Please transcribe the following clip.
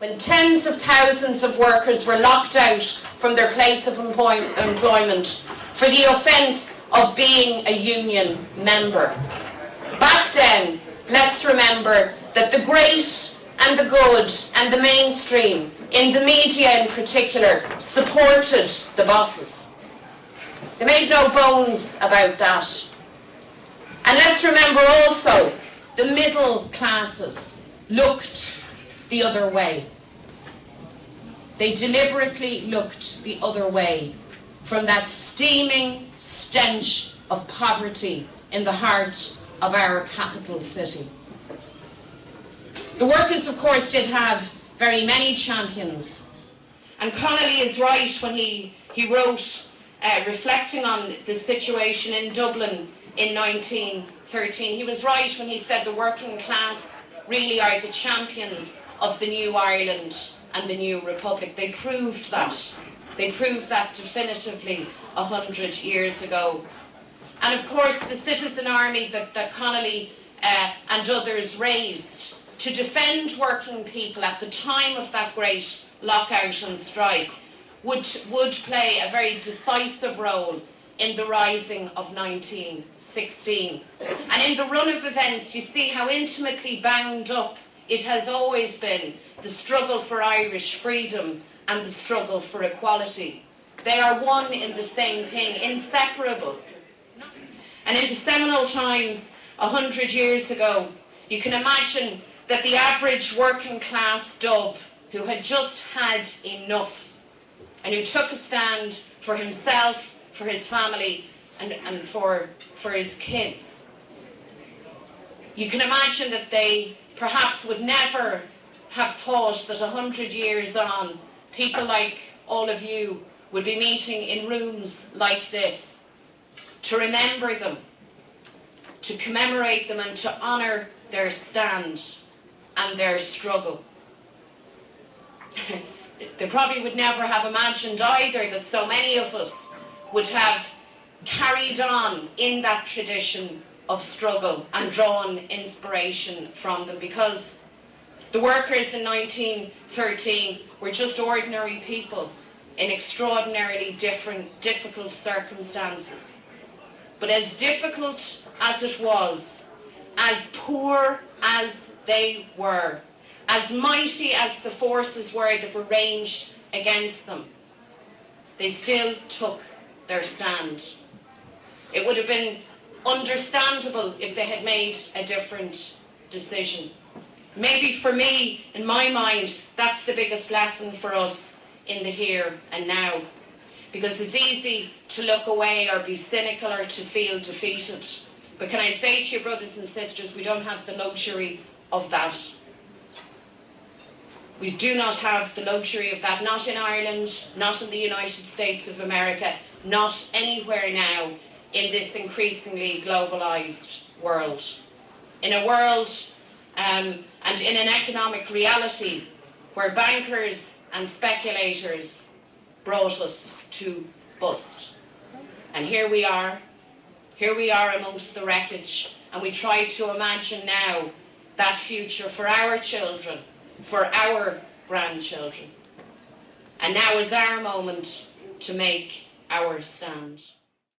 when tens of thousands of workers were locked out from their place of employment for the offence of being a union member. Back then, let's remember that the great and the good and the mainstream, in the media in particular, supported the bosses. They made no bones about that. And let's remember also, the middle classes looked the other way. They deliberately looked the other way from that steaming stench of poverty in the heart of our capital city. The workers, of course, did have very many champions. And Connolly is right when he wrote, reflecting on the situation in Dublin in 1913. He was right when he said the working class really are the champions of the new Ireland and the new Republic. They proved that. They proved that definitively 100 years ago. And of course, the citizen army that Connolly and others raised to defend working people at the time of that great lockout and strike would play a very decisive role in the rising of 1916. And in the run of events, you see how intimately bound up it has always been, the struggle for Irish freedom and the struggle for equality. They are one in the same thing, inseparable. And in the seminal times, 100 years ago, you can imagine that the average working class Dub, who had just had enough, and who took a stand for himself, for his family, and for his kids. You can imagine that they perhaps would never have thought that 100 years on, people like all of you would be meeting in rooms like this to remember them, to commemorate them, and to honour their stand and their struggle. They probably would never have imagined either that so many of us would have carried on in that tradition of struggle and drawn inspiration from them, because the workers in 1913 were just ordinary people in extraordinarily difficult circumstances. But as difficult as it was, as poor as they were, as mighty as the forces were that were ranged against them, they still took their stand. It would have been understandable if they had made a different decision. Maybe for me, in my mind, that's the biggest lesson for us in the here and now. Because it's easy to look away or be cynical or to feel defeated. But can I say to you, brothers and sisters, we don't have the luxury of that. We do not have the luxury of that, not in Ireland, not in the United States of America, not anywhere now in this increasingly globalised world. In a world and in an economic reality where bankers and speculators brought us to bust. And here we are amongst the wreckage, and we try to imagine now that future for our children, for our grandchildren. And now is our moment to make our stand.